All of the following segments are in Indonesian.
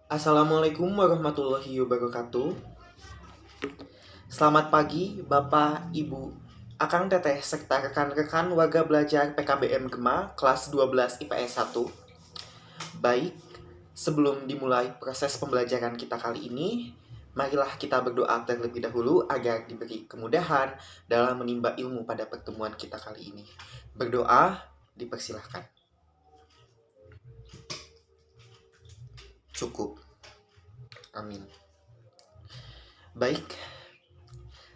Assalamualaikum warahmatullahi wabarakatuh. Selamat pagi, Bapak, Ibu, Akang Teteh, serta rekan-rekan warga belajar PKBM Gema kelas 12 IPS 1. Baik, sebelum dimulai proses pembelajaran kita kali ini, marilah kita berdoa terlebih dahulu agar diberi kemudahan dalam menimba ilmu pada pertemuan kita kali ini. Berdoa, dipersilahkan. Cukup. Amin. Baik,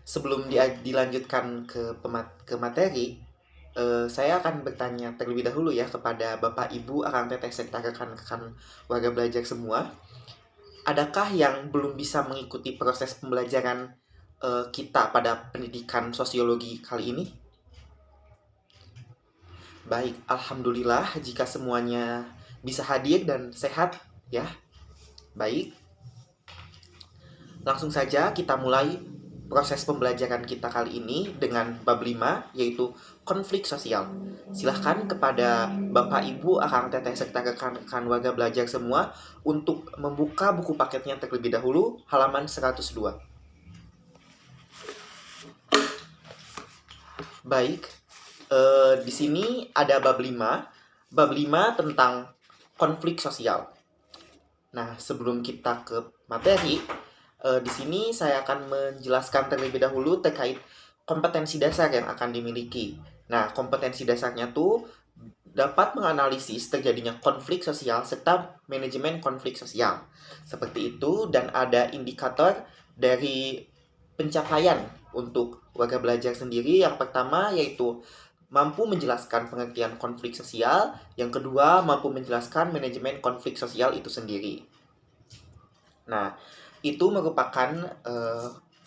sebelum dilanjutkan ke materi, saya akan bertanya terlebih dahulu ya kepada Bapak Ibu, Akang Teteh, serta rekan-rekan warga belajar semua. Adakah yang belum bisa mengikuti proses pembelajaran kita pada pendidikan sosiologi kali ini? Baik, Alhamdulillah jika semuanya bisa hadir dan sehat ya. Baik, langsung saja kita mulai proses pembelajaran kita kali ini dengan bab 5, yaitu konflik sosial. Silahkan kepada Bapak Ibu, Akang Teteh, serta rekan-rekan warga belajar semua untuk membuka buku paketnya terlebih dahulu, halaman 102. Baik, di sini ada bab 5. Bab 5 tentang konflik sosial. Nah, sebelum kita ke materi, di sini saya akan menjelaskan terlebih dahulu terkait kompetensi dasar yang akan dimiliki. Nah, kompetensi dasarnya tuh dapat menganalisis terjadinya konflik sosial serta manajemen konflik sosial. Seperti itu, dan ada indikator dari pencapaian untuk warga belajar sendiri. Yang pertama yaitu mampu menjelaskan pengertian konflik sosial, yang kedua mampu menjelaskan manajemen konflik sosial itu sendiri. Nah, itu merupakan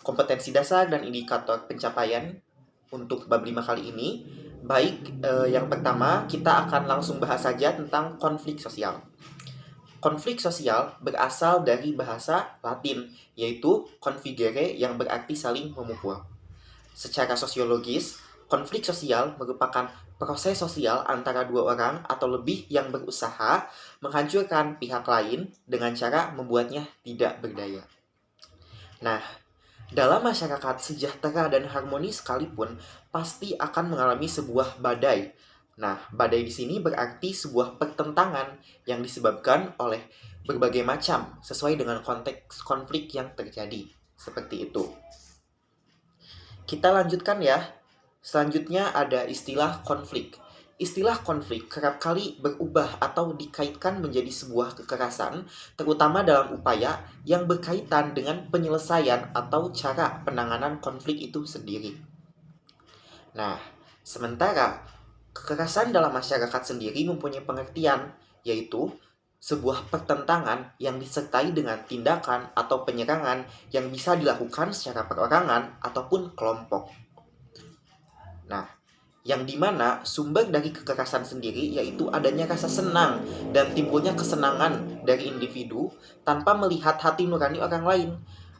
kompetensi dasar dan indikator pencapaian untuk bab 5 kali ini. Baik, yang pertama kita akan langsung bahas saja tentang konflik sosial. Konflik sosial berasal dari bahasa Latin, yaitu configere yang berarti saling memukul. Secara sosiologis, konflik sosial merupakan proses sosial antara dua orang atau lebih yang berusaha menghancurkan pihak lain dengan cara membuatnya tidak berdaya. Nah, dalam masyarakat sejahtera dan harmonis sekalipun, pasti akan mengalami sebuah badai. Nah, badai di sini berarti sebuah pertentangan yang disebabkan oleh berbagai macam sesuai dengan konteks konflik yang terjadi. Seperti itu. Kita lanjutkan ya. Selanjutnya ada istilah konflik. Istilah konflik kerap kali berubah atau dikaitkan menjadi sebuah kekerasan, terutama dalam upaya yang berkaitan dengan penyelesaian atau cara penanganan konflik itu sendiri. Nah, sementara kekerasan dalam masyarakat sendiri mempunyai pengertian, yaitu sebuah pertentangan yang disertai dengan tindakan atau penyerangan yang bisa dilakukan secara perorangan ataupun kelompok. Nah, yang dimana sumber dari kekerasan sendiri yaitu adanya rasa senang dan timbulnya kesenangan dari individu tanpa melihat hati nurani orang lain.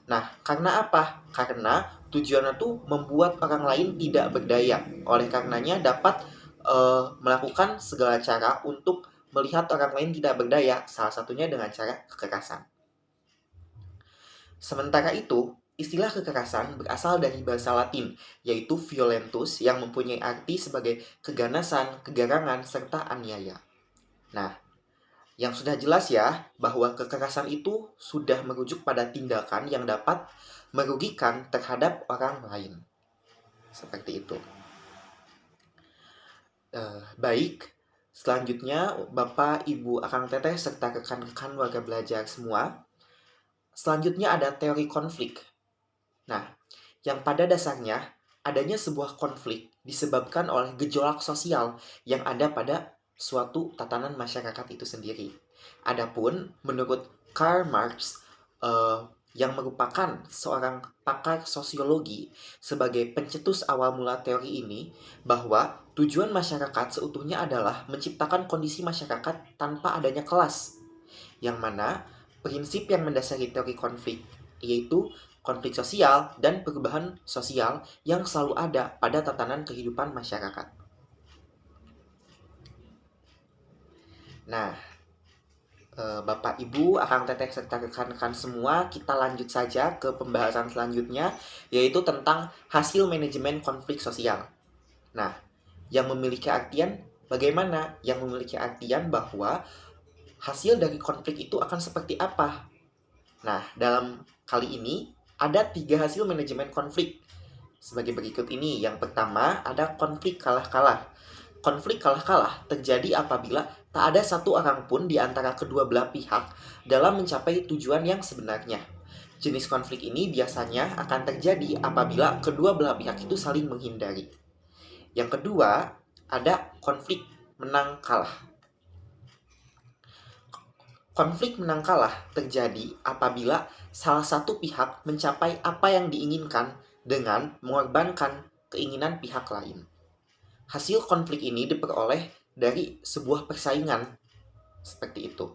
Nah, karena apa? Karena tujuannya tuh membuat orang lain tidak berdaya. Oleh karenanya dapat melakukan segala cara untuk melihat orang lain tidak berdaya, salah satunya dengan cara kekerasan. Sementara itu, istilah kekerasan berasal dari bahasa Latin, yaitu violentus yang mempunyai arti sebagai keganasan, kegarangan, serta aniaya. Nah, yang sudah jelas ya, bahwa kekerasan itu sudah merujuk pada tindakan yang dapat merugikan terhadap orang lain. Seperti itu. Baik, selanjutnya Bapak, Ibu, Akang Teteh, serta rekan-rekan warga belajar semua. Selanjutnya ada teori konflik. Nah, yang pada dasarnya adanya sebuah konflik disebabkan oleh gejolak sosial yang ada pada suatu tatanan masyarakat itu sendiri. Adapun menurut Karl Marx yang merupakan seorang pakar sosiologi sebagai pencetus awal mula teori ini, bahwa tujuan masyarakat seutuhnya adalah menciptakan kondisi masyarakat tanpa adanya kelas, yang mana prinsip yang mendasari teori konflik yaitu konflik sosial dan perubahan sosial yang selalu ada pada tatanan kehidupan masyarakat. Nah, Bapak Ibu, Akang Teteh serta rekan-rekan semua, kita lanjut saja ke pembahasan selanjutnya, yaitu tentang hasil manajemen konflik sosial. Nah, yang memiliki artian bagaimana? Yang memiliki artian bahwa hasil dari konflik itu akan seperti apa? Nah, dalam kali ini ada 3 hasil manajemen konflik sebagai berikut ini. Yang pertama, ada konflik kalah-kalah. Konflik kalah-kalah terjadi apabila tak ada satu orang pun di antara kedua belah pihak dalam mencapai tujuan yang sebenarnya. Jenis konflik ini biasanya akan terjadi apabila kedua belah pihak itu saling menghindari. Yang kedua, ada konflik menang kalah. Konflik menang kalah terjadi apabila salah satu pihak mencapai apa yang diinginkan dengan mengorbankan keinginan pihak lain. Hasil konflik ini diperoleh dari sebuah persaingan seperti itu.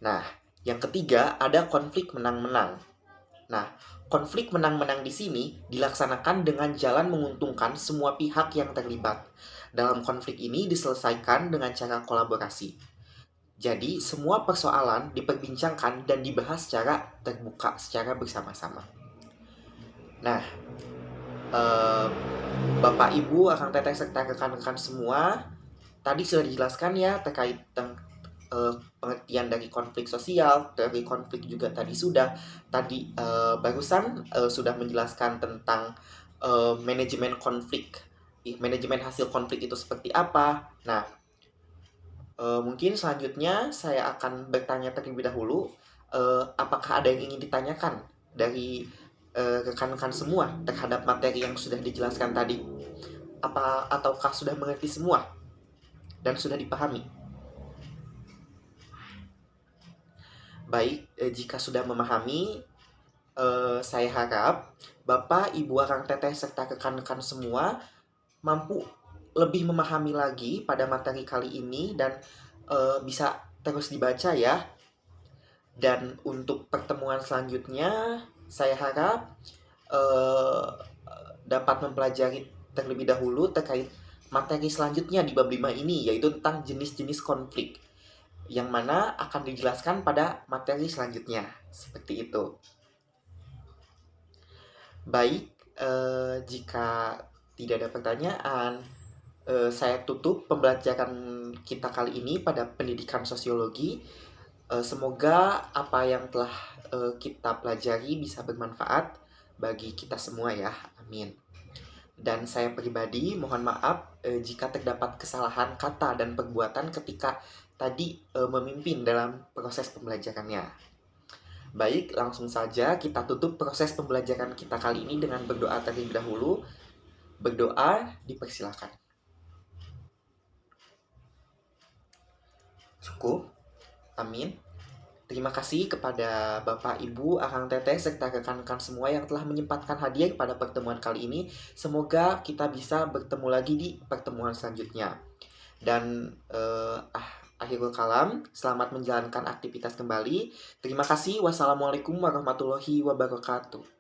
Nah, yang ketiga ada konflik menang-menang. Nah, konflik menang-menang di sini dilaksanakan dengan jalan menguntungkan semua pihak yang terlibat. Dalam konflik ini diselesaikan dengan cara kolaborasi. Jadi, semua persoalan diperbincangkan dan dibahas secara terbuka, secara bersama-sama. Nah, Bapak Ibu, Akang Teteh serta rekan-rekan semua, tadi sudah dijelaskan ya terkait pengertian dari konflik sosial, dari konflik juga tadi sudah. Tadi barusan sudah menjelaskan tentang manajemen konflik, manajemen hasil konflik itu seperti apa. Nah, mungkin selanjutnya saya akan bertanya terlebih dahulu, apakah ada yang ingin ditanyakan dari rekan-rekan semua terhadap materi yang sudah dijelaskan tadi? Ataukah sudah mengerti semua dan sudah dipahami? Baik, jika sudah memahami, saya harap Bapak, Ibu, Akang Teteh, serta rekan-rekan semua mampu lebih memahami lagi pada materi kali ini dan bisa terus dibaca ya. Dan untuk pertemuan selanjutnya, saya harap dapat mempelajari terlebih dahulu terkait materi selanjutnya di bab 5 ini, yaitu tentang jenis-jenis konflik, yang mana akan dijelaskan pada materi selanjutnya. Seperti itu. Baik, jika tidak ada pertanyaan, saya tutup pembelajaran kita kali ini pada pendidikan sosiologi. Semoga apa yang telah kita pelajari bisa bermanfaat bagi kita semua ya. Amin. Dan saya pribadi mohon maaf jika terdapat kesalahan kata dan perbuatan ketika tadi memimpin dalam proses pembelajarannya. Baik, langsung saja kita tutup proses pembelajaran kita kali ini dengan berdoa terlebih dahulu. Berdoa dipersilakan. Cukup. Amin. Terima kasih kepada Bapak, Ibu, Akang Teteh, serta rekan-rekan semua yang telah menyempatkan hadir pada pertemuan kali ini. Semoga kita bisa bertemu lagi di pertemuan selanjutnya. Dan akhirul kalam, selamat menjalankan aktivitas kembali. Terima kasih. Wassalamualaikum warahmatullahi wabarakatuh.